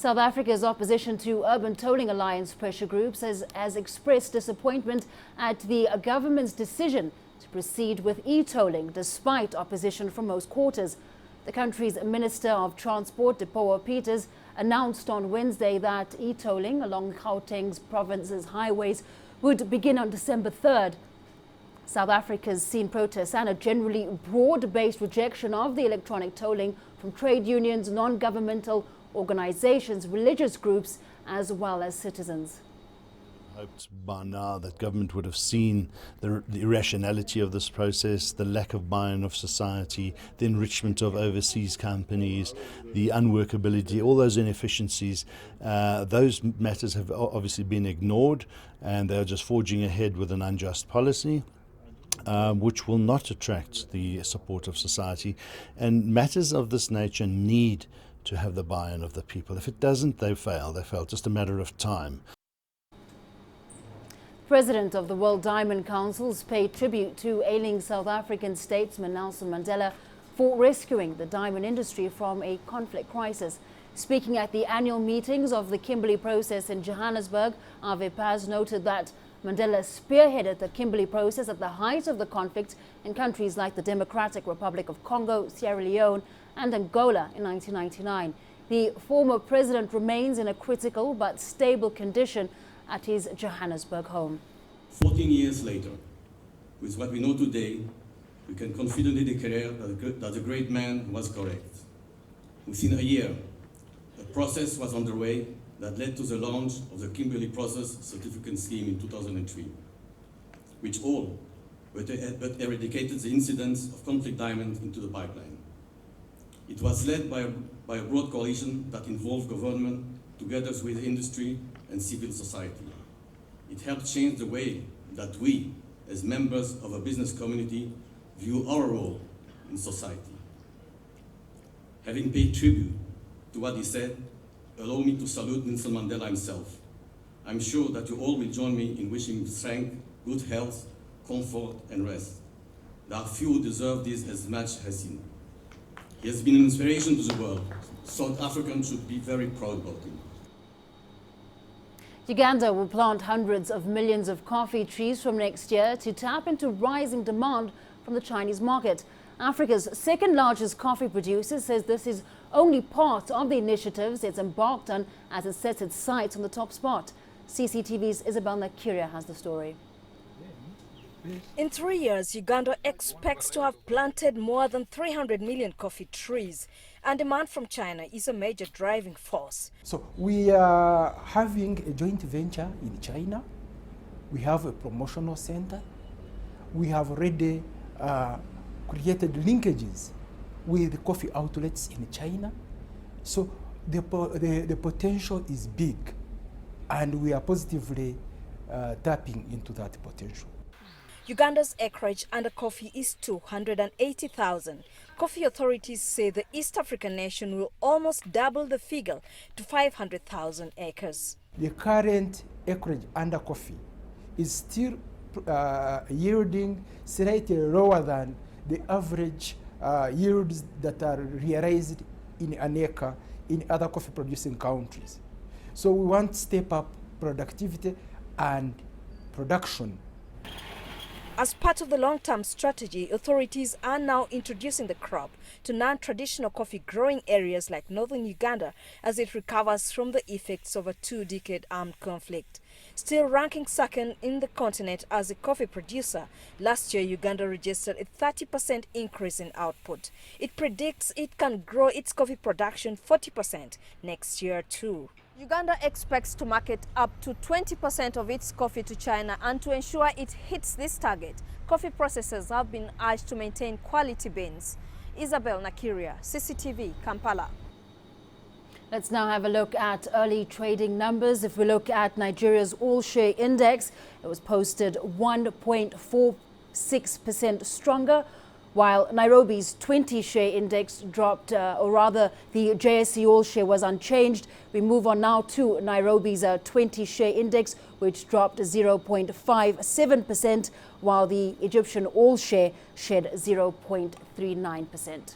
South Africa's opposition to Urban Tolling Alliance pressure groups has expressed disappointment at the government's decision to proceed with e-tolling despite opposition from most quarters. The country's Minister of Transport, Depoa Peters, announced on Wednesday that e-tolling along Gauteng's province's highways would begin on December 3rd. South Africa's seen protests and a generally broad-based rejection of the electronic tolling from trade unions, non-governmental organizations, religious groups, as well as citizens. Hoped by now that government would have seen the irrationality of this process, the lack of buy-in of society, the enrichment of overseas companies, the unworkability, all those inefficiencies. Those matters have obviously been ignored, and they're just forging ahead with an unjust policy, which will not attract the support of society. And matters of this nature need to have the buy-in of the people. If it doesn't, they fail. They fail. Just a matter of time. President of the World Diamond Council's paid tribute to ailing South African statesman Nelson Mandela for rescuing the diamond industry from a conflict crisis. Speaking at the annual meetings of the Kimberley Process in Johannesburg, Ave Paz noted that Mandela spearheaded the Kimberley Process at the height of the conflict in countries like the Democratic Republic of Congo, Sierra Leone and Angola in 1999. The former president remains in a critical but stable condition at his Johannesburg home. 14 years later, with what we know today, we can confidently declare that the great man was correct. Within a year, a process was underway that led to the launch of the Kimberley Process certificate scheme in 2003, which all but eradicated the incidence of conflict diamonds into the pipeline. It was led by a broad coalition that involved government together with industry and civil society. It helped change the way that we, as members of a business community, view our role in society. Having paid tribute to what he said, allow me to salute Nelson Mandela himself. I'm sure that you all will join me in wishing him strength, good health, comfort, and rest. There are few who deserve this as much as him. He has been an inspiration to the world. South Africans should be very proud about him. Uganda will plant hundreds of millions of coffee trees from next year to tap into rising demand from the Chinese market. Africa's second largest coffee producer says this is only part of the initiatives it's embarked on as it sets its sights on the top spot. CCTV's Isabel Nakiria has the story. In 3 years, Uganda expects to have planted more than 300 million coffee trees, and demand from China is a major driving force. So we are having a joint venture in China. We have a promotional center. We have already created linkages with coffee outlets in China. So the potential is big, and we are positively tapping into that potential. Uganda's acreage under coffee is 280,000. Coffee authorities say the East African nation will almost double the figure to 500,000 acres. The current acreage under coffee is still yielding slightly lower than the average yields that are realized in an acre in other coffee producing countries. So we want to step up productivity and production. As part of the long-term strategy, authorities are now introducing the crop to non-traditional coffee growing areas like northern Uganda as it recovers from the effects of a two-decade armed conflict. Still ranking second in the continent as a coffee producer, last year Uganda registered a 30% increase in output. It predicts it can grow its coffee production 40% next year too. Uganda expects to market up to 20% of its coffee to China, and to ensure it hits this target, coffee processors have been urged to maintain quality beans. Isabel Nakiria, CCTV, Kampala. Let's now have a look at early trading numbers. If we look at Nigeria's all-share index, it was posted 1.46% stronger, while Nairobi's 20-share index dropped, or rather the JSE all-share was unchanged. We move on now to Nairobi's 20-share index, which dropped 0.57%, while the Egyptian all-share shed 0.39%.